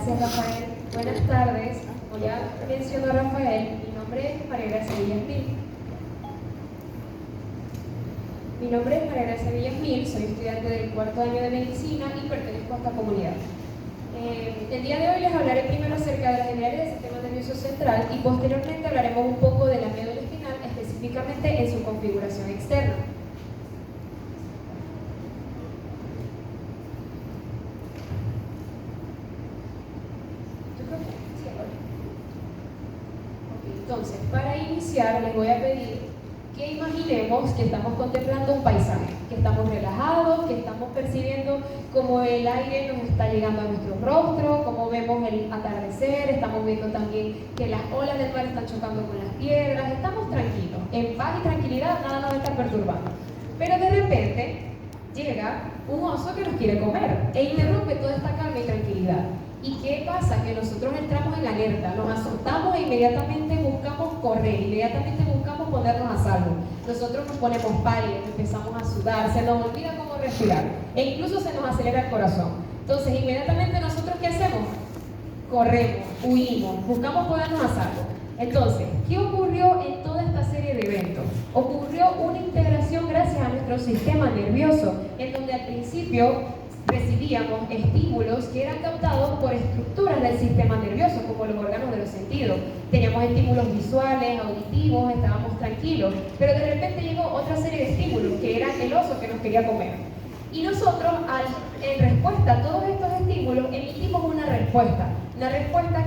Gracias, Rafael. Buenas tardes. Como ya mencionó Rafael, mi nombre es María Gracia Villasmil. Soy estudiante del cuarto año de medicina y pertenezco a esta comunidad. El día de hoy les hablaré primero acerca de las generalidades del sistema nervioso central y posteriormente hablaremos un poco de la médula espinal, específicamente en su configuración externa. Entonces, para iniciar les voy a pedir que imaginemos que estamos contemplando un paisaje, que estamos relajados, que estamos percibiendo cómo el aire nos está llegando a nuestro rostro, cómo vemos el atardecer, estamos viendo también que las olas del mar están chocando con las piedras, estamos tranquilos, en paz y tranquilidad, nada nos está perturbando. Pero de repente llega un oso que nos quiere comer e interrumpe toda esta calma y tranquilidad. ¿Y qué pasa? Que nosotros entramos en alerta, nos asustamos e inmediatamente buscamos correr, inmediatamente buscamos ponernos a salvo. Nosotros nos ponemos pálidos, empezamos a sudar, se nos olvida cómo respirar e incluso se nos acelera el corazón. Entonces, inmediatamente nosotros, ¿qué hacemos? Corremos, huimos, buscamos ponernos a salvo. Entonces, ¿qué ocurrió en toda esta serie de eventos? Ocurrió una integración gracias a nuestro sistema nervioso, en donde al principio recibíamos estímulos que eran captados por estructuras del sistema nervioso, como los órganos de los sentidos. Teníamos estímulos visuales, auditivos, estábamos tranquilos, pero de repente llegó otra serie de estímulos, que era el oso que nos quería comer. Y nosotros, en respuesta a todos estos estímulos, emitimos una respuesta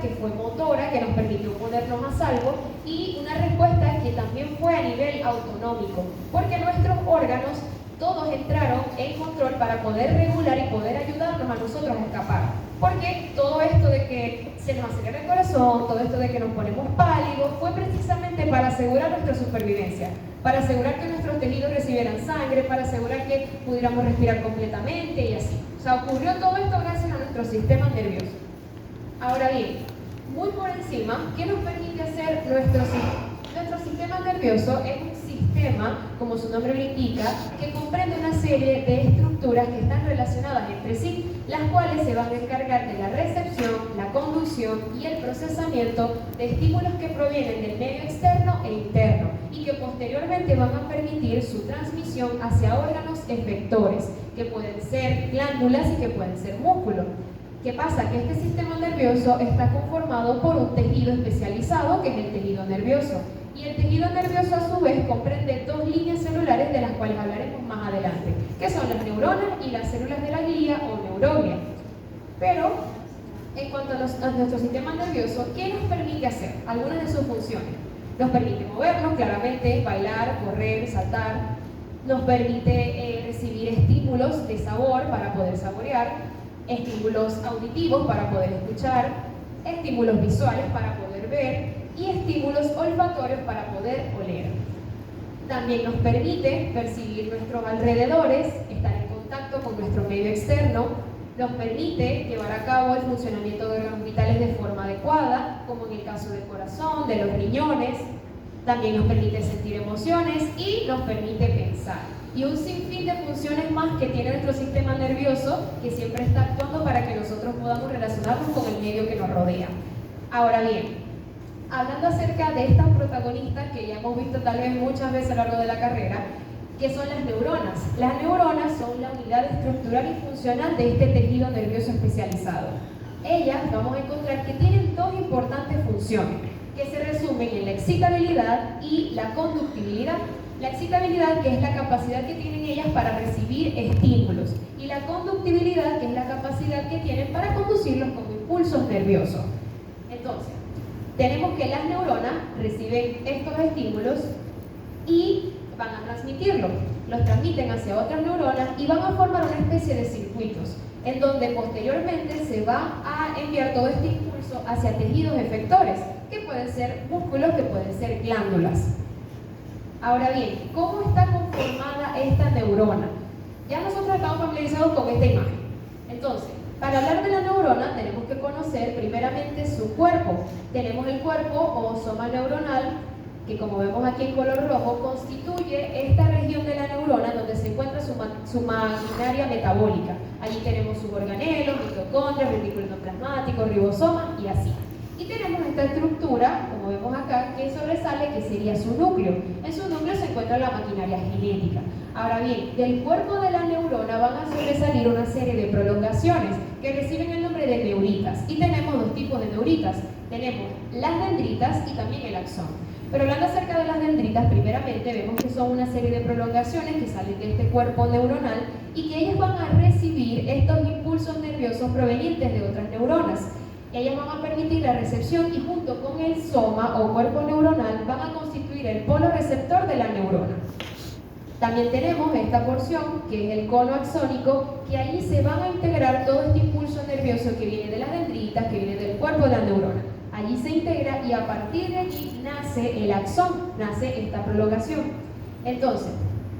que fue motora, que nos permitió ponernos a salvo, y una respuesta que también fue a nivel autonómico, porque nuestros órganos todos entraron en control para poder regular y poder ayudarnos a nosotros a escapar. Porque todo esto de que se nos acelera el corazón, todo esto de que nos ponemos pálidos, fue precisamente para asegurar nuestra supervivencia, para asegurar que nuestros tejidos recibieran sangre, para asegurar que pudiéramos respirar completamente y así. O sea, ocurrió todo esto gracias a nuestro sistema nervioso. Ahora bien, muy por encima, ¿qué nos permite hacer nuestro sistema nervioso? Es un sistema, como su nombre lo indica, que comprende una serie de estructuras que están relacionadas entre sí, las cuales se van a encargar de la recepción, la conducción y el procesamiento de estímulos que provienen del medio externo e interno y que posteriormente van a permitir su transmisión hacia órganos efectores, que pueden ser glándulas y que pueden ser músculos. ¿Qué pasa? Que este sistema nervioso está conformado por un tejido especializado, que es el tejido nervioso. Y el tejido nervioso, a su vez, comprende dos líneas celulares de las cuales hablaremos más adelante, que son las neuronas y las células de la glía o neuroglia. Pero, en cuanto a nuestro sistema nervioso, ¿qué nos permite hacer? Algunas de sus funciones. Nos permite movernos, claramente, bailar, correr, saltar. Nos permite recibir estímulos de sabor para poder saborear, estímulos auditivos para poder escuchar, estímulos visuales para poder ver y estímulos olfatorios para poder oler. También nos permite percibir nuestros alrededores, estar en contacto con nuestro medio externo, nos permite llevar a cabo el funcionamiento de órganos vitales de forma adecuada, como en el caso del corazón, de los riñones. También nos permite sentir emociones y nos permite pensar. Y un sinfín de funciones más que tiene nuestro sistema nervioso, que siempre está actuando para que nosotros podamos relacionarnos con el medio que nos rodea. Ahora bien, hablando acerca de estas protagonistas que ya hemos visto tal vez muchas veces a lo largo de la carrera, que son las neuronas. Las neuronas son la unidad estructural y funcional de este tejido nervioso especializado. Ellas vamos a encontrar que tienen dos importantes funciones, que se resumen en la excitabilidad y la conductibilidad. La excitabilidad, que es la capacidad que tienen ellas para recibir estímulos, y la conductibilidad, que es la capacidad que tienen para conducirlos como impulsos nerviosos. Entonces, tenemos que las neuronas reciben estos estímulos y van a transmitirlos. Los transmiten hacia otras neuronas y van a formar una especie de circuitos, en donde posteriormente se va a enviar todo este impulso hacia tejidos efectores, que pueden ser músculos, que pueden ser glándulas. Ahora bien, ¿cómo está conformada esta neurona? Ya nosotros estamos familiarizados con esta imagen. Entonces, para hablar de la neurona tenemos que conocer primeramente su cuerpo. Tenemos el cuerpo o soma neuronal, que como vemos aquí en color rojo, constituye esta región de la neurona donde se encuentra su maquinaria metabólica. Allí tenemos sus organelos, mitocondrias, retículo endoplasmático, ribosoma y así. Y tenemos esta estructura, como vemos acá, que sobresale, que sería su núcleo. En su núcleo se encuentra la maquinaria genética. Ahora bien, del cuerpo de la neurona van a sobresalir una serie de prolongaciones que reciben el nombre de neuritas. Y tenemos dos tipos de neuritas. Tenemos las dendritas y también el axón. Pero hablando acerca de las dendritas, primeramente vemos que son una serie de prolongaciones que salen de este cuerpo neuronal y que ellas van a recibir estos impulsos nerviosos provenientes de otras neuronas. Ellas van a permitir la recepción y junto con el soma o cuerpo neuronal van a constituir el polo receptor de la neurona. También tenemos esta porción que es el cono axónico, que ahí se van a integrar todo este impulso nervioso que viene de las dendritas, que viene del cuerpo de la neurona. Allí se integra y a partir de allí nace el axón, nace esta prolongación. Entonces,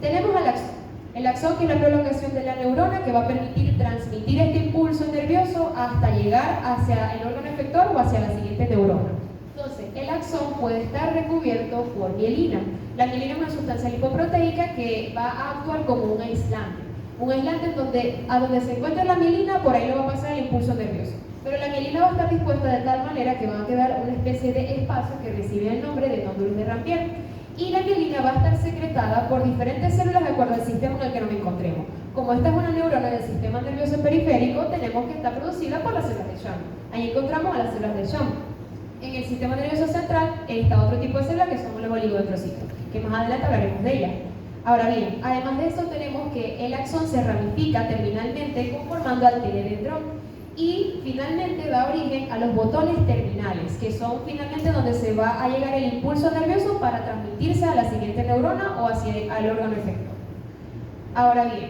tenemos al axón. El axón, que es la prolongación de la neurona, que va a permitir transmitir este impulso nervioso hasta llegar hacia el órgano efector o hacia la siguiente neurona. Entonces, el axón puede estar recubierto por mielina. La mielina es una sustancia lipoproteica que va a actuar como un aislante. Un aislante en donde, a donde se encuentra la mielina, por ahí no va a pasar el impulso nervioso. Pero la mielina va a estar dispuesta de tal manera que van a quedar una especie de espacio que recibe el nombre de nódulos de Rampier. Y la mielina va a estar secretada por diferentes células de acuerdo al sistema en el que nos encontremos. Como esta es una neurona del sistema nervioso periférico, tenemos que estar producida por las células de Schwann. Ahí encontramos a las células de Schwann. En el sistema nervioso central está otro tipo de células que son los oligodendrocitos, que más adelante hablaremos de ellas. Ahora bien, además de eso tenemos que el axón se ramifica terminalmente conformando al teledendrón. Y finalmente da origen a los botones terminales, que son finalmente donde se va a llegar el impulso nervioso para transmitirse a la siguiente neurona o hacia el órgano efector. Ahora bien,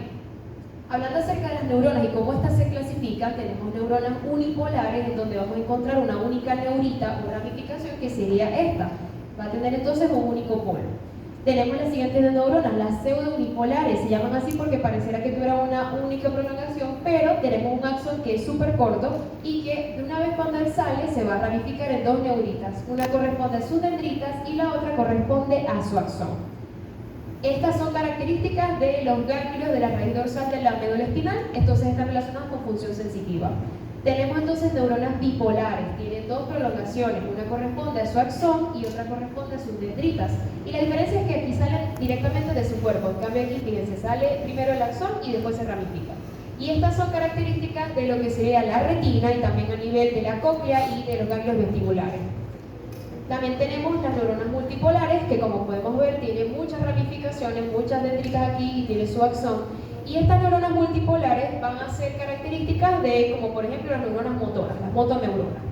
hablando acerca de las neuronas y cómo estas se clasifican, tenemos neuronas unipolares, en donde vamos a encontrar una única neurita o ramificación que sería esta. Va a tener entonces un único polo. Tenemos las siguientes neuronas, las pseudo-unipolares, se llaman así porque pareciera que tuviera una única prolongación, pero tenemos un axón que es súper corto y que de una vez cuando él sale se va a ramificar en dos neuritas. Una corresponde a sus dendritas y la otra corresponde a su axón. Estas son características de los ganglios de la raíz dorsal de la médula espinal, entonces están relacionadas con función sensitiva. Tenemos entonces neuronas bipolares, tienen dos prolongaciones, una corresponde a su axón y otra corresponde a sus dendritas. Y la diferencia es que aquí salen directamente de su cuerpo, en cambio aquí, fíjense, sale primero el axón y después se ramifica. Y estas son características de lo que sería la retina y también a nivel de la cóclea y de los ganglios vestibulares. También tenemos las neuronas multipolares, que como podemos ver tienen muchas ramificaciones, muchas dendritas aquí y tiene su axón. Y estas neuronas multipolares van a ser características de, como por ejemplo, las neuronas motoras, las motoneuronas.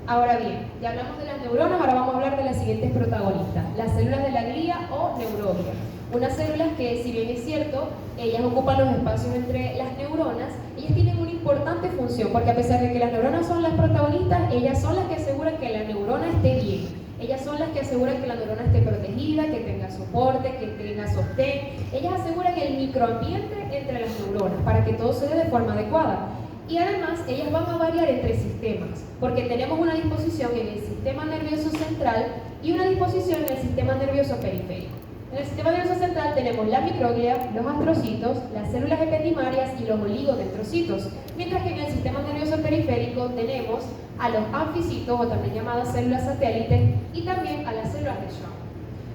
Ahora bien, ya hablamos de las neuronas, ahora vamos a hablar de las siguientes protagonistas, las células de la glía o neuroglia. Unas células que, si bien es cierto, ellas ocupan los espacios entre las neuronas, ellas tienen una importante función, porque a pesar de que las neuronas son las protagonistas, ellas son las que aseguran que la neurona esté bien. Ellas son las que aseguran que la neurona esté protegida, que tenga soporte, que tenga sostén. Ellas aseguran el microambiente entre las neuronas para que todo se dé de forma adecuada. Y además, ellas van a variar entre sistemas, porque tenemos una disposición en el sistema nervioso central y una disposición en el sistema nervioso periférico. En el sistema nervioso central tenemos la microglia, los astrocitos, las células epidimarias y los oligodendrocitos, mientras que en el sistema nervioso periférico tenemos a los anficitos, o también llamadas células satélites, y también a las células de Schwann.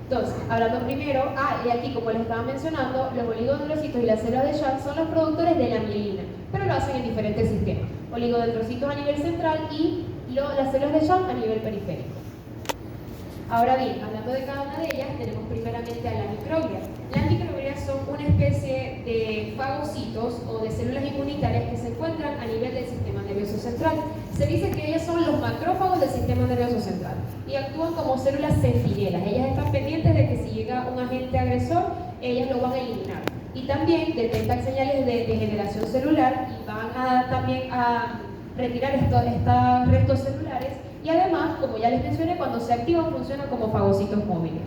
Entonces, hablando primero, y aquí como les estaba mencionando, los oligodendrocitos y las células de Schwann son los productores de la mielina, pero lo hacen en diferentes sistemas. Oligodendrocitos a nivel central y las células de Schwann a nivel periférico. Ahora bien, hablando de cada una de ellas, tenemos primeramente a la microglia. Las microglias son una especie de fagocitos o de células inmunitarias que se encuentran a nivel del sistema nervioso central. Se dice que ellas son los macrófagos del sistema nervioso central y actúan como células centinelas. Ellas están pendientes de que si llega un agente agresor, ellas lo van a eliminar. Y también detectan señales de degeneración celular y van también a retirar estos restos celulares. Y además, como ya les mencioné, cuando se activan funcionan como fagocitos móviles.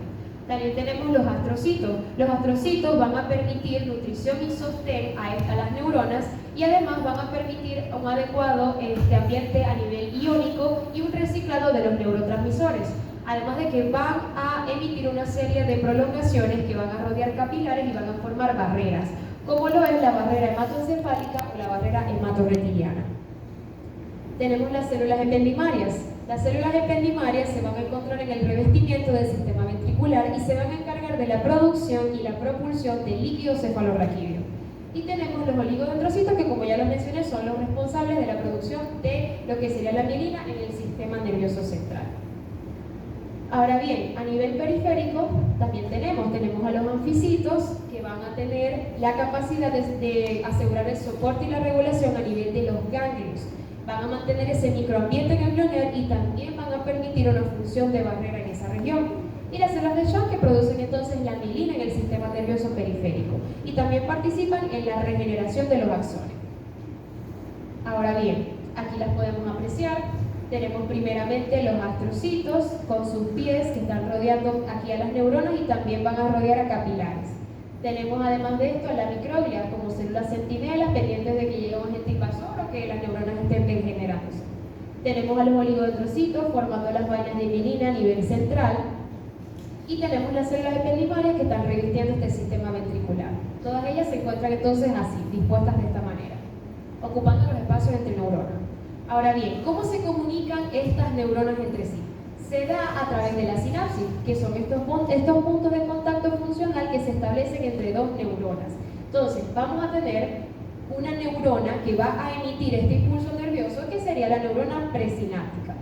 También tenemos los astrocitos. Los astrocitos van a permitir nutrición y sostén a las neuronas y además van a permitir un adecuado ambiente a nivel iónico y un reciclado de los neurotransmisores. Además de que van a emitir una serie de prolongaciones que van a rodear capilares y van a formar barreras, como lo es la barrera hematoencefálica o la barrera hematorretiniana. Tenemos las células ependimarias. Las células ependimarias se van a encontrar en el revestimiento del sistema ventricular y se van a encargar de la producción y la propulsión del líquido cefalorraquídeo. Y tenemos los oligodendrocitos que, como ya lo mencioné, son los responsables de la producción de lo que sería la mielina en el sistema nervioso central. Ahora bien, a nivel periférico también tenemos a los anficitos que van a tener la capacidad de asegurar el soporte y la regulación a nivel de los ganglios. Van a mantener ese microambiente ganglionar y también van a permitir una función de barrera en esa región. Y las células de Schwann que producen entonces la mielina en el sistema nervioso periférico y también participan en la regeneración de los axones. Ahora bien, aquí las podemos apreciar. Tenemos primeramente los astrocitos con sus pies que están rodeando aquí a las neuronas y también van a rodear a capilares. Tenemos además de esto a la microglia como células centinelas pendientes de que llegue un agente invasor o que las neuronas estén degenerándose. Tenemos a los oligodendrocitos formando las vainas de mielina a nivel central y tenemos las células ependimarias que están revirtiendo este sistema ventricular. Todas ellas se encuentran entonces así, dispuestas de esta manera, ocupando los espacios entre neuronas. Ahora bien, ¿cómo se comunican estas neuronas entre sí? Se da a través de la sinapsis, que son estos puntos de contacto funcional que se establecen entre dos neuronas. Entonces, vamos a tener una neurona que va a emitir este impulso nervioso, que sería la neurona presináptica.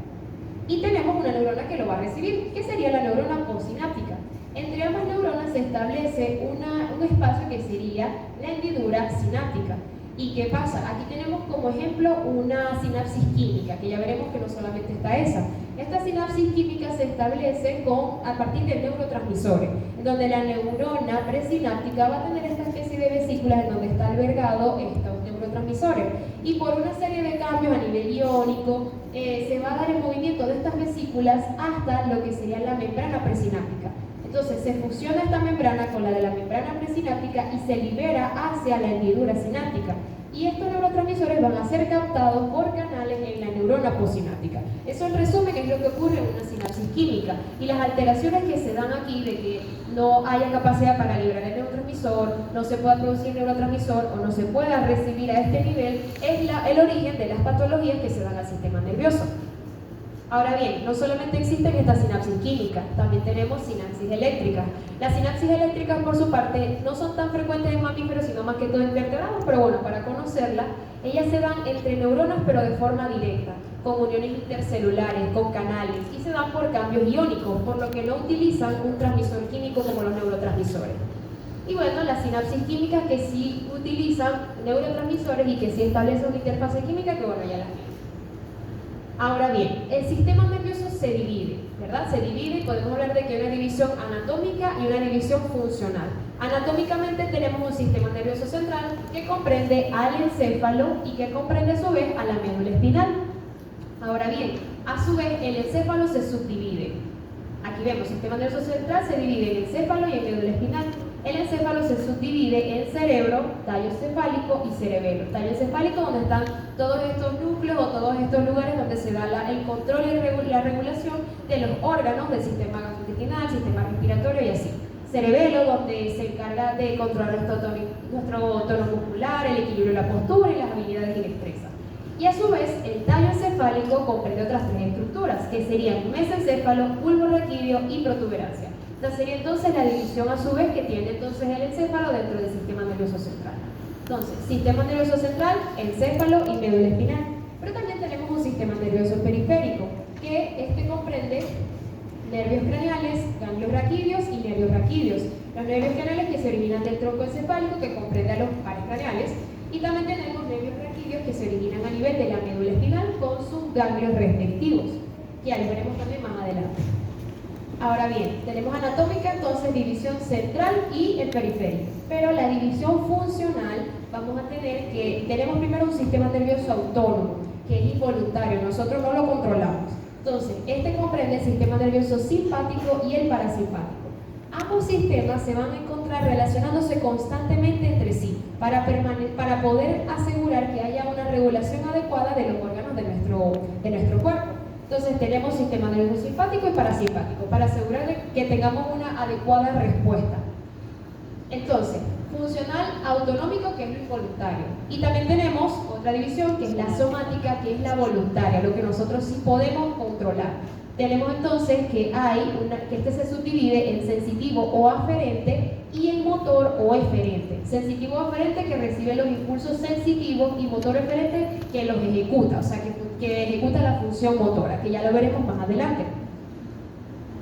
Y tenemos una neurona que lo va a recibir, que sería la neurona postsináptica. Entre ambas neuronas se establece un espacio que sería la hendidura sináptica. ¿Y qué pasa? Aquí tenemos como ejemplo una sinapsis química, que ya veremos que no solamente está esa. Esta sinapsis química se establece a partir de neurotransmisores, en donde la neurona presináptica va a tener esta especie de vesículas en donde está albergado estos neurotransmisores. Y por una serie de cambios a nivel iónico, se va a dar el movimiento de estas vesículas hasta lo que sería la membrana presináptica. Entonces se fusiona esta membrana con la de la membrana presináptica y se libera hacia la hendidura sináptica. Y estos neurotransmisores van a ser captados por canales en la neurona postsináptica. Eso en resumen es lo que ocurre en una sinapsis química. Y las alteraciones que se dan aquí de que no haya capacidad para liberar el neurotransmisor, no se pueda producir neurotransmisor o no se pueda recibir a este nivel, es el origen de las patologías que se dan al sistema nervioso. Ahora bien, no solamente existen estas sinapsis químicas, también tenemos sinapsis eléctricas. Las sinapsis eléctricas, por su parte, no son tan frecuentes en mamíferos, sino más que todo en vertebrados, pero bueno, para conocerlas, ellas se dan entre neuronas, pero de forma directa, con uniones intercelulares, con canales, y se dan por cambios iónicos, por lo que no utilizan un transmisor químico como los neurotransmisores. Y bueno, las sinapsis químicas que sí utilizan neurotransmisores y que sí establecen una interfase química, que bueno, ya las vimos. Ahora bien, el sistema nervioso se divide, ¿verdad? Se divide y podemos hablar de que hay una división anatómica y una división funcional. Anatómicamente tenemos un sistema nervioso central que comprende al encéfalo y que comprende a su vez a la médula espinal. Ahora bien, a su vez el encéfalo se subdivide. Aquí vemos, el sistema nervioso central se divide en encéfalo y en médula espinal. El encéfalo se subdivide en cerebro, tallo encefálico y cerebelo. Tallo encefálico, donde están todos estos núcleos o todos estos lugares donde se da el control y la regulación de los órganos del sistema gastrointestinal, sistema respiratorio y así. Cerebelo, donde se encarga de controlar nuestro tono muscular, el equilibrio de la postura y las habilidades y destreza. Y a su vez, el tallo encefálico comprende otras tres estructuras, que serían mesencéfalo, bulbo raquídeo y protuberancia. Esta sería entonces la división a su vez que tiene entonces el encéfalo dentro del sistema nervioso central. Entonces, sistema nervioso central, encéfalo y médula espinal. Pero también tenemos un sistema nervioso periférico, que comprende nervios craneales, ganglios raquídeos y nervios raquídeos. Los nervios craneales que se originan del tronco encefálico, que comprende a los pares craneales, y también tenemos nervios raquídeos que se originan a nivel de la médula espinal con sus ganglios respectivos, que ya los veremos también más adelante. Ahora bien, tenemos anatómica, entonces división central y el periférico. Pero la división funcional, vamos a tener que, tenemos primero un sistema nervioso autónomo, que es involuntario, nosotros no lo controlamos. Entonces, este comprende el sistema nervioso simpático y el parasimpático. Ambos sistemas se van a encontrar relacionándose constantemente entre sí para poder asegurar que haya una regulación adecuada de los órganos de nuestro cuerpo. Entonces tenemos sistema nervioso simpático y parasimpático para asegurar que tengamos una adecuada respuesta. Entonces, funcional autonómico, que es lo involuntario. Y también tenemos otra división, que es la somática, que es la voluntaria, lo que nosotros sí podemos controlar. Tenemos entonces que que este se subdivide en sensitivo o aferente y en motor o eferente. Sensitivo o aferente, que recibe los impulsos sensitivos, y motor eferente, que los ejecuta, o sea, que ejecuta la función motora, que ya lo veremos más adelante.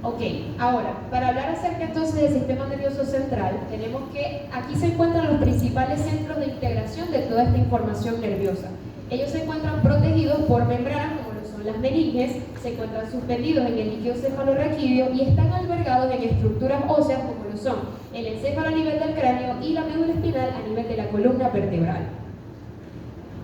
Ok, ahora, para hablar acerca entonces del sistema nervioso central, tenemos que aquí se encuentran los principales centros de integración de toda esta información nerviosa. Ellos se encuentran protegidos por membranas, como lo son las meninges, se encuentran suspendidos en el líquido cefalorraquídeo y están albergados en estructuras óseas, como lo son el encéfalo a nivel del cráneo y la médula espinal a nivel de la columna vertebral.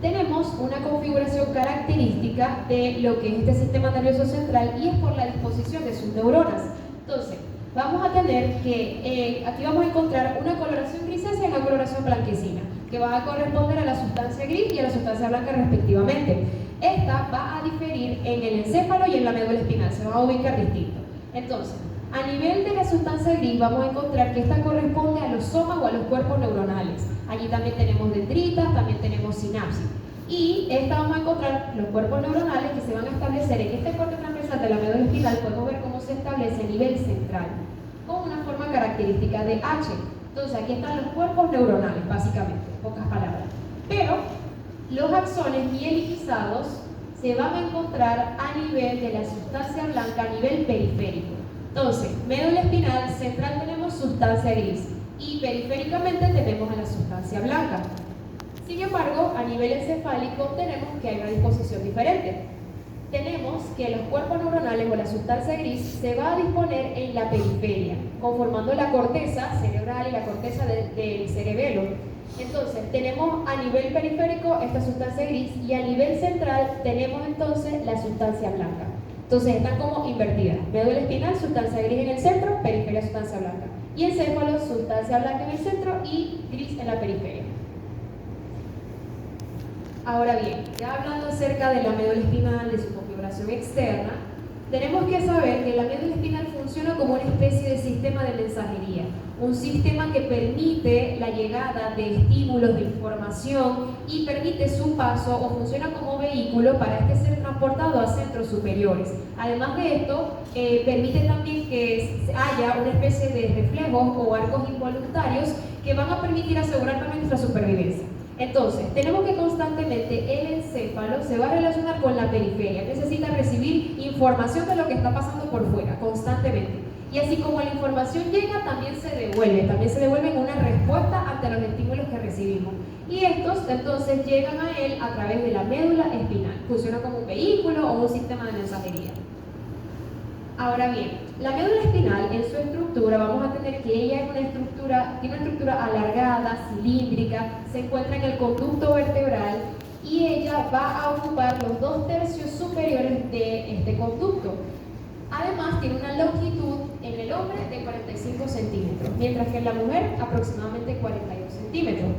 Tenemos una configuración característica de lo que es este sistema nervioso central, y es por la disposición de sus neuronas. Entonces, vamos a tener que, aquí vamos a encontrar una coloración grisácea y una coloración blanquecina, que va a corresponder a la sustancia gris y a la sustancia blanca respectivamente. Esta va a diferir en el encéfalo y en la médula espinal, se van a ubicar distintos. Entonces, a nivel de la sustancia gris vamos a encontrar que esta corresponde a los somas o a los cuerpos neuronales. Allí también tenemos dendritas, también tenemos sinapsis. Y esta vamos a encontrar los cuerpos neuronales que se van a establecer en este corte transversal de la médula espinal. Podemos ver cómo se establece a nivel central, con una forma característica de H. Entonces aquí están los cuerpos neuronales, básicamente, en pocas palabras. Pero los axones mielinizados se van a encontrar a nivel de la sustancia blanca, a nivel periférico. Entonces, médula espinal central tenemos sustancia gris y periféricamente tenemos a la sustancia blanca. Sin embargo, a nivel encefálico tenemos que hay una disposición diferente. Tenemos que los cuerpos neuronales o la sustancia gris se va a disponer en la periferia, conformando la corteza cerebral y la corteza del cerebelo. Entonces, tenemos a nivel periférico esta sustancia gris y a nivel central tenemos entonces la sustancia blanca. Entonces están como invertidas. Médula espinal, sustancia gris en el centro, periferia, sustancia blanca. Y encéfalo, sustancia blanca en el centro y gris en la periferia. Ahora bien, ya hablando acerca de la médula espinal, de su configuración externa, tenemos que saber que la médula espinal funciona como una especie de sistema de mensajería, un sistema que permite la llegada de estímulos, de información, y permite su paso o funciona como vehículo para este ser transportado a centros superiores. Además de esto, permite también que haya una especie de reflejos o arcos involuntarios que van a permitir asegurar también nuestra supervivencia. Entonces, tenemos que constantemente el encéfalo se va a relacionar con la periferia, necesita recibir información de lo que está pasando por fuera, constantemente. Y así como la información llega, también se devuelve en una respuesta ante los estímulos que recibimos. Y estos entonces llegan a él a través de la médula espinal, funciona como un vehículo o un sistema de mensajería. Ahora bien, la médula espinal en su estructura vamos a tener que ella tiene una estructura alargada, cilíndrica, se encuentra en el conducto vertebral y ella va a ocupar los 2/3 superiores de este conducto. Además tiene una longitud en el hombre de 45 centímetros, mientras que en la mujer aproximadamente 42 centímetros.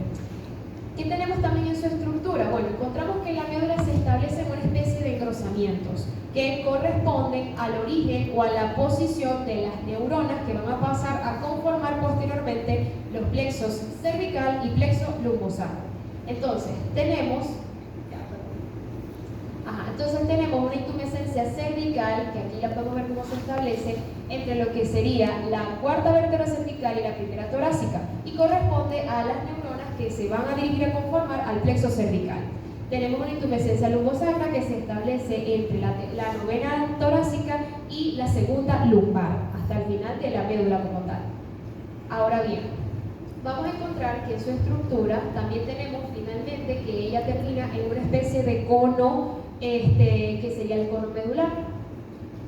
¿Qué tenemos también en su estructura? Bueno, encontramos que la médula se establece en una especie de engrosamientos que corresponden al origen o a la posición de las neuronas que van a pasar a conformar posteriormente los plexos cervical y plexo lumbosacro. Entonces, tenemos una intumescencia cervical, que aquí la podemos ver cómo se establece entre lo que sería la cuarta vértebra cervical y la primera torácica, y corresponde a las neuronas que se van a dirigir a conformar al plexo cervical. Tenemos una intumescencia lumbosacra que se establece entre la novena torácica y la segunda lumbar, hasta el final de la médula como tal. Ahora bien, vamos a encontrar que en su estructura también tenemos finalmente que ella termina en una especie de cono, que sería el cono medular.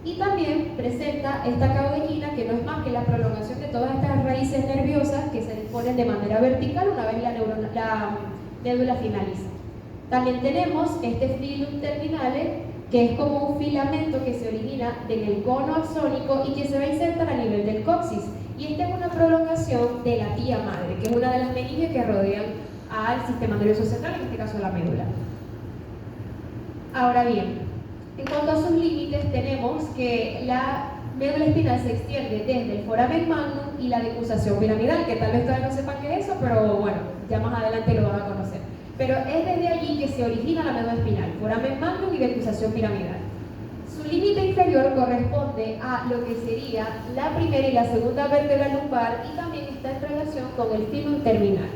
Y también presenta esta caudellina, que no es más que la prolongación de todas estas raíces nerviosas que se disponen de manera vertical una vez la médula finaliza. También tenemos este filum terminale, que es como un filamento que se origina en el cono axónico y que se va a insertar a nivel del coxis. Y esta es una prolongación de la tía madre, que es una de las meninges que rodean al sistema nervioso central, en este caso a la médula. Ahora bien, En cuanto a sus límites, tenemos que la médula espinal se extiende desde el foramen magnum y la decusación piramidal, que tal vez todavía no sepan qué es eso, pero bueno, ya más adelante lo van a conocer. Pero es desde allí que se origina la médula espinal, foramen magnum y decusación piramidal. Su límite inferior corresponde a lo que sería la primera y la segunda vértebra lumbar y también está en relación con el filum terminal.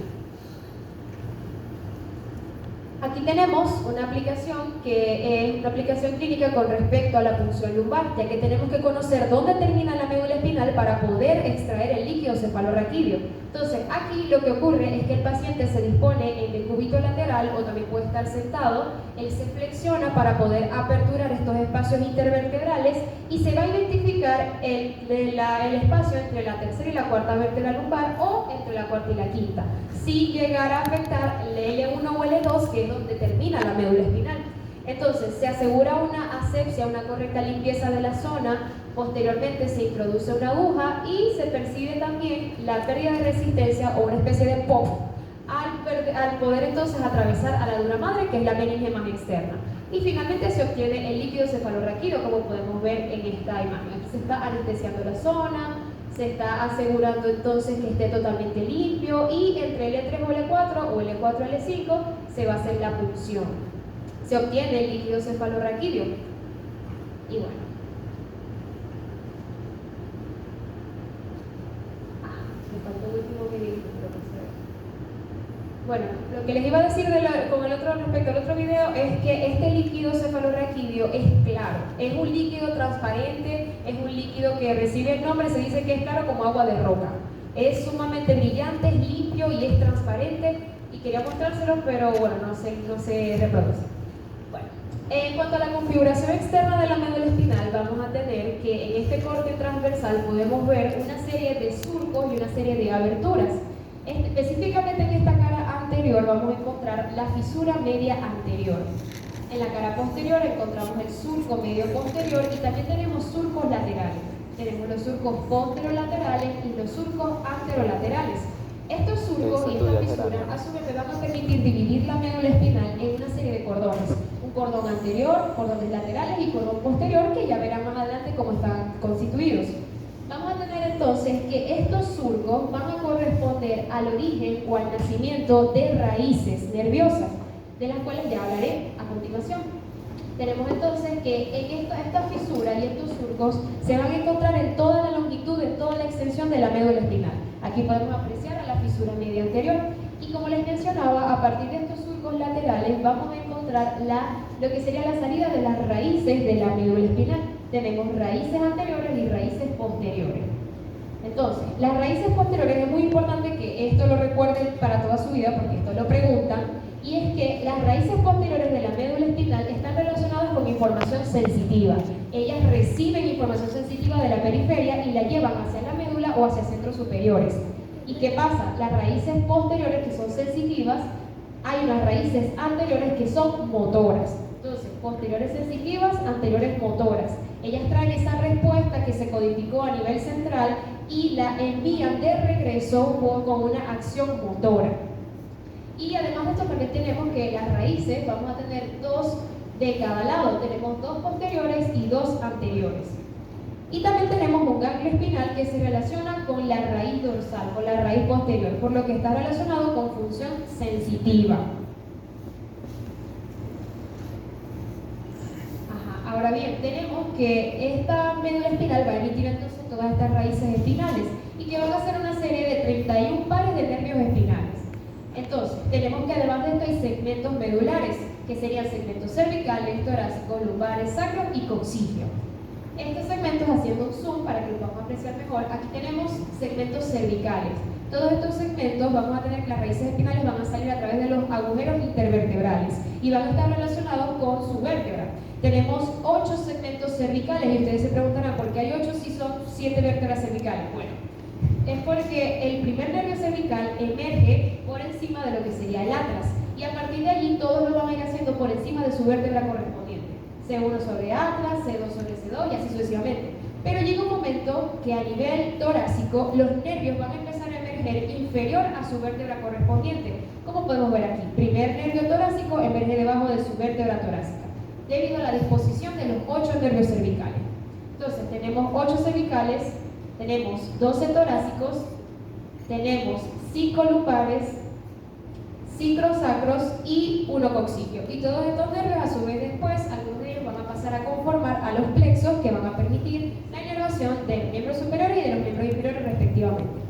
Aquí tenemos una aplicación que es una aplicación clínica con respecto a la punción lumbar, ya que tenemos que conocer dónde termina la médula espinal para poder extraer el líquido cefalorraquídeo. Entonces, aquí lo que ocurre es que el paciente se dispone en decúbito lateral o también puede estar sentado, él se flexiona para poder aperturar estos espacios intervertebrales y se va a identificar el espacio entre la tercera y la cuarta vértebra lumbar o entre la cuarta y la quinta. Si llegara a afectar el L1 o L2, que es donde termina la médula espinal. Entonces, se asegura una asepsia, una correcta limpieza de la zona, posteriormente se introduce una aguja y se percibe también la pérdida de resistencia o una especie de pop al poder entonces atravesar a la dura madre, que es la meninge más externa. Y finalmente se obtiene el líquido cefalorraquídeo, como podemos ver en esta imagen. Aquí se está anestesiando la zona, se está asegurando entonces que esté totalmente limpio y entre L3 o L4 o L4 o L5 se va a hacer la punción. Se obtiene el líquido cefalorraquídeo. Y bueno. Me faltó el último video, creo que se ve. Bueno, lo que les iba a decir respecto al otro video es que este líquido cefalorraquídeo es claro, es un líquido transparente, es un líquido que recibe el nombre, se dice que es claro como agua de roca. Es sumamente brillante, es limpio y es transparente, y quería mostrárselo, pero bueno, no se reproduce. Bueno, en cuanto a la configuración externa de la médula espinal, vamos a tener que en este corte transversal podemos ver una serie de surcos y una serie de aberturas. Específicamente en esta cara anterior vamos a encontrar la fisura media anterior. En la cara posterior encontramos el surco medio posterior y también tenemos surcos laterales. Tenemos los surcos posterolaterales y los surcos anterolaterales. Estos surcos y esta fisura a su vez me van a permitir dividir la médula espinal en una serie de cordones. Un cordón anterior, cordones laterales y cordón posterior, que ya verán más adelante cómo están constituidos. Vamos a tener entonces que estos surcos van a corresponder al origen o al nacimiento de raíces nerviosas, de las cuales ya hablaré a continuación. Tenemos entonces que en esta fisura y estos surcos se van a encontrar en toda la longitud, en toda la extensión de la médula espinal. Aquí podemos apreciar a la fisura media anterior. Y como les mencionaba, a partir de estos surcos laterales vamos a encontrar lo que sería la salida de las raíces de la médula espinal. Tenemos raíces anteriores y raíces posteriores. Entonces, las raíces posteriores es muy importante que esto lo recuerden para toda su vida, porque esto lo preguntan, y es que las raíces posteriores de la médula espinal están relacionadas con información sensitiva. Ellas reciben información sensitiva de la periferia y la llevan hacia la médula o hacia centros superiores. ¿Y qué pasa? Las raíces posteriores, que son sensitivas, hay unas raíces anteriores que son motoras. Entonces, posteriores sensitivas, anteriores motoras. Ellas traen esa respuesta que se codificó a nivel central y la envían de regreso con una acción motora. Y además de esto también tenemos que las raíces, vamos a tener dos de cada lado. Tenemos dos posteriores y dos anteriores. Y también tenemos un ganglio espinal que se relaciona con la raíz dorsal, con la raíz posterior, por lo que está relacionado con función sensitiva. Ahora bien, tenemos que esta médula espinal va a emitir entonces todas estas raíces espinales y que van a ser una serie de 31 pares de nervios espinales. Entonces, tenemos que además de esto hay segmentos medulares, que serían segmentos cervicales, torácicos, lumbares, sacro y coccígeo. Estos segmentos, haciendo un zoom para que lo podamos apreciar mejor, aquí tenemos segmentos cervicales. Todos estos segmentos vamos a tener que las raíces espinales van a salir a través de los agujeros intervertebrales y van a estar relacionados con su vértebra. Tenemos 8 segmentos cervicales y ustedes se preguntarán ¿por qué hay 8 si son 7 vértebras cervicales? Bueno, es porque el primer nervio cervical emerge por encima de lo que sería el atlas y a partir de allí todos lo van a ir haciendo por encima de su vértebra correspondiente. C1 sobre atlas, C2 sobre C2 y así sucesivamente. Pero llega un momento que a nivel torácico los nervios van a empezar a emerger inferior a su vértebra correspondiente. Como podemos ver aquí, primer nervio torácico emerge debajo de su vértebra torácica. debido a la disposición de los 8 nervios cervicales. Entonces, tenemos 8 cervicales, tenemos 12 torácicos, tenemos 5 lumbares, 5 sacros y 1 coxígeo. Y todos estos nervios, a su vez, después, algunos de ellos van a pasar a conformar a los plexos que van a permitir la inervación de los miembros superiores y de los miembros inferiores, respectivamente.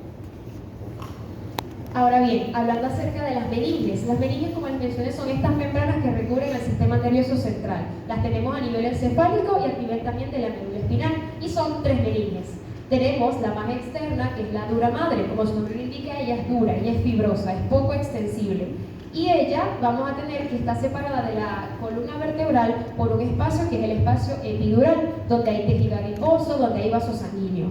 Ahora bien, hablando acerca de las meninges. Las meninges, como les mencioné, son estas membranas que recubren el sistema nervioso central. Las tenemos a nivel encefálico y a nivel también de la médula espinal, y son 3 meninges. Tenemos la más externa, que es la dura madre. Como su nombre lo indica, ella es dura, ella es fibrosa, es poco extensible. Y ella, vamos a tener que está separada de la columna vertebral por un espacio que es el espacio epidural, donde hay tejido adiposo, donde hay vaso sanguíneo.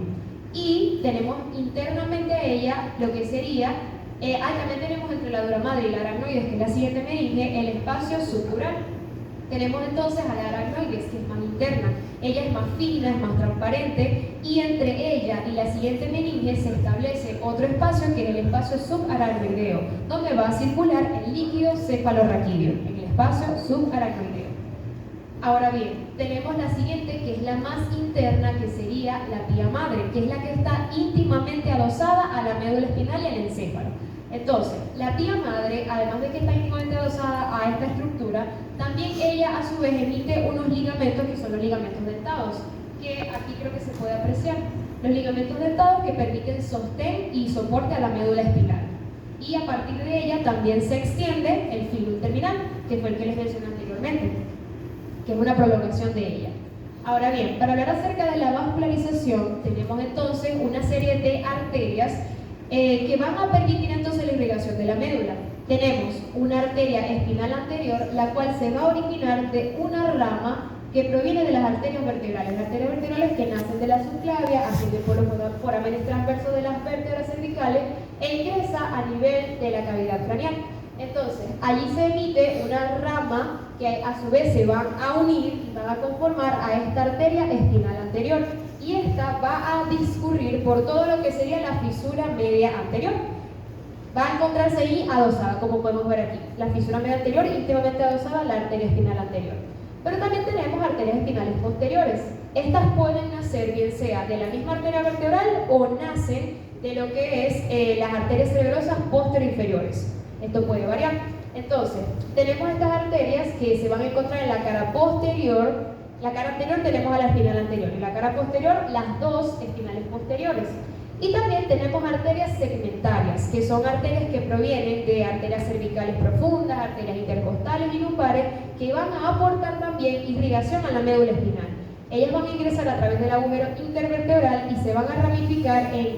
Y tenemos internamente a ella lo que sería también tenemos entre la dura madre y la aracnoides, que es la siguiente meninge, el espacio subdural. Tenemos entonces a la aracnoides, que es más interna. Ella es más fina, es más transparente, y entre ella y la siguiente meninge se establece otro espacio, que es el espacio subaracnoideo, donde va a circular el líquido cefalorraquídeo, en el espacio subaracnoideo. Ahora bien, tenemos la siguiente, que es la más interna, que sería la pía madre, que es la que está íntimamente adosada a la médula espinal y al encéfalo. Entonces, la pía madre, además de que está íntimamente adosada a esta estructura, también ella a su vez emite unos ligamentos, que son los ligamentos dentados, que aquí creo que se puede apreciar. Los ligamentos dentados que permiten sostén y soporte a la médula espinal. Y a partir de ella también se extiende el fibro terminal, que fue el que les mencioné anteriormente, que es una prolongación de ella. Ahora bien, para hablar acerca de la vascularización, tenemos entonces una serie de arterias que van a permitir entonces la irrigación de la médula. Tenemos una arteria espinal anterior, la cual se va a originar de una rama que proviene de las arterias vertebrales. Las arterias vertebrales que nacen de la subclavia, ascienden por los forámenes transversos de las vértebras cervicales e ingresa a nivel de la cavidad craneal. Entonces, allí se emite una rama que a su vez se van a unir y van a conformar a esta arteria espinal anterior, y esta va a discurrir por todo lo que sería la fisura media anterior. Va a encontrarse ahí adosada, como podemos ver aquí. La fisura media anterior íntimamente adosada a la arteria espinal anterior. Pero también tenemos arterias espinales posteriores. Estas pueden nacer bien sea de la misma arteria vertebral o nacen de lo que es las arterias cerebrosas posterior-inferiores. Esto puede variar. Entonces, tenemos estas arterias que se van a encontrar en la cara posterior. La cara anterior tenemos a la espinal anterior y la cara posterior las dos espinales posteriores. Y también tenemos arterias segmentarias, que son arterias que provienen de arterias cervicales profundas, arterias intercostales y lumbares, que van a aportar también irrigación a la médula espinal. Ellas van a ingresar a través del agujero intervertebral y se van a ramificar en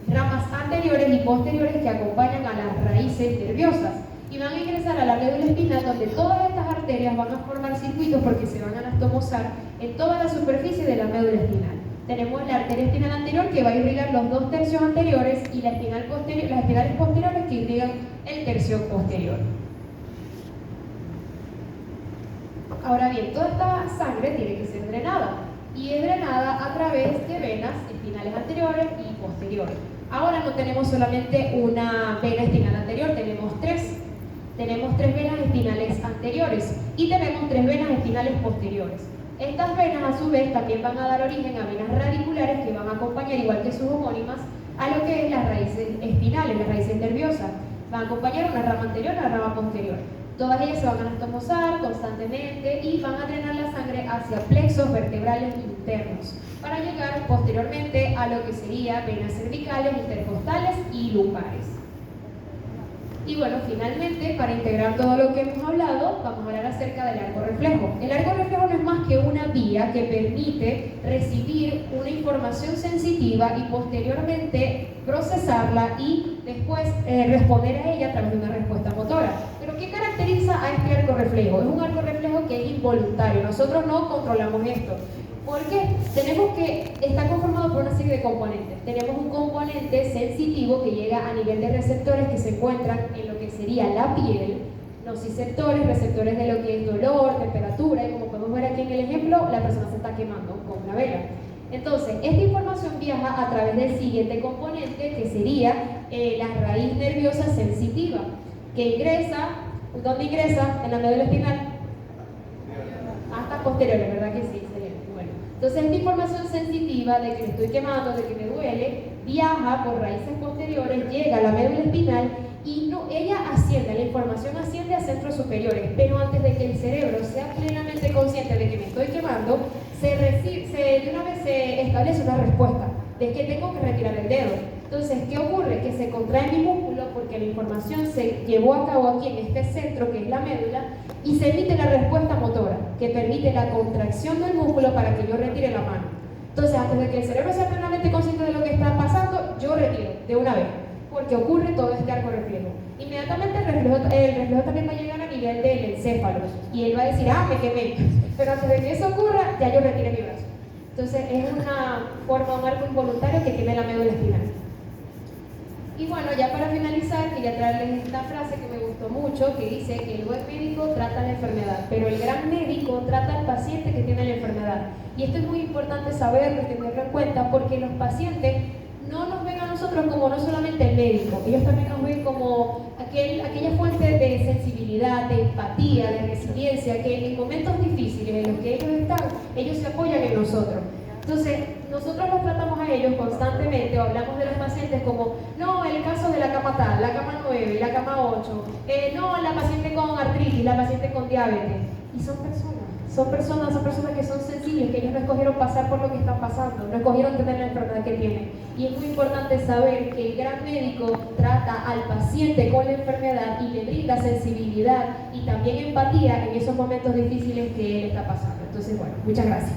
ramas anteriores y posteriores que acompañan a las raíces nerviosas, y van a ingresar a la médula espinal, donde todas estas arterias van a formar circuitos porque se van a anastomosar en toda la superficie de la médula espinal. Tenemos la arteria espinal anterior, que va a irrigar los 2 tercios anteriores, y la espinal posterior, las espinales posteriores, que irrigan el tercio posterior. Ahora bien, toda esta sangre tiene que ser drenada, y es drenada a través de venas espinales anteriores y posteriores. Ahora no tenemos solamente una vena espinal anterior, tenemos 3. Tenemos 3 venas espinales anteriores y tenemos 3 venas espinales posteriores. Estas venas a su vez también van a dar origen a venas radiculares que van a acompañar, igual que sus homónimas, a lo que es las raíces espinales, las raíces nerviosas. Van a acompañar una rama anterior y una rama posterior. Todas ellas se van a anastomosar constantemente y van a drenar la sangre hacia plexos vertebrales internos, para llegar posteriormente a lo que sería venas cervicales, intercostales y lumbares. Y bueno, finalmente, para integrar todo lo que hemos hablado, vamos a hablar acerca del arco reflejo. El arco reflejo no es más que una vía que permite recibir una información sensitiva y posteriormente procesarla y después responder a ella a través de una respuesta motora. Pero ¿qué caracteriza a este arco reflejo? Es un arco reflejo que es involuntario. Nosotros no controlamos esto. ¿Por qué? Está conformado por una serie de componentes. Tenemos un componente sensitivo que llega a nivel de receptores que se encuentran en lo que sería la piel, nociceptores, receptores de lo que es dolor, temperatura, y como podemos ver aquí en el ejemplo, la persona se está quemando con una vela. Entonces, esta información viaja a través del siguiente componente, que sería la raíz nerviosa sensitiva, que ingresa, ¿dónde ingresa? En la médula espinal. Hasta posteriores, ¿verdad que sí? Bueno, entonces esta información sensitiva de que me estoy quemando, de que me duele, viaja por raíces posteriores, llega a la médula espinal y no, ella asciende, la información asciende a centros superiores, pero antes de que el cerebro sea plenamente consciente de que me estoy quemando, de una vez se establece una respuesta de que tengo que retirar el dedo. Entonces, ¿qué ocurre? Que se contrae mi músculo porque la información se llevó a cabo aquí en este centro que es la médula y se emite la respuesta motora que permite la contracción del músculo para que yo retire la mano. Entonces, antes de que el cerebro sea plenamente consciente de lo que está pasando, yo retiro de una vez, porque ocurre todo este arco reflejo. Inmediatamente el reflejo también va a llegar a nivel del encéfalo y él va a decir, ah, me quemé. Pero antes de que eso ocurra, ya yo retiré mi brazo. Entonces, es una forma, un arco involuntario que tiene la médula espinal. Y bueno, ya para finalizar, quería traerles esta frase que me gustó mucho, que dice que el buen médico trata la enfermedad, pero el gran médico trata al paciente que tiene la enfermedad. Y esto es muy importante saberlo y tenerlo en cuenta, porque los pacientes no nos ven a nosotros como no solamente el médico, ellos también nos ven como aquella fuente de sensibilidad, de empatía, de resiliencia, que en momentos difíciles en los que ellos están, ellos se apoyan en nosotros. Entonces, nosotros los tratamos a ellos constantemente, o hablamos de los pacientes como, no, el caso de la cama tal, la cama 9, la cama 8, no, la paciente con artritis, la paciente con diabetes. Y son personas que son sensibles, que ellos no escogieron pasar por lo que están pasando, no escogieron tener la enfermedad que tienen. Y es muy importante saber que el gran médico trata al paciente con la enfermedad y le brinda sensibilidad y también empatía en esos momentos difíciles que él está pasando. Entonces, bueno, muchas gracias.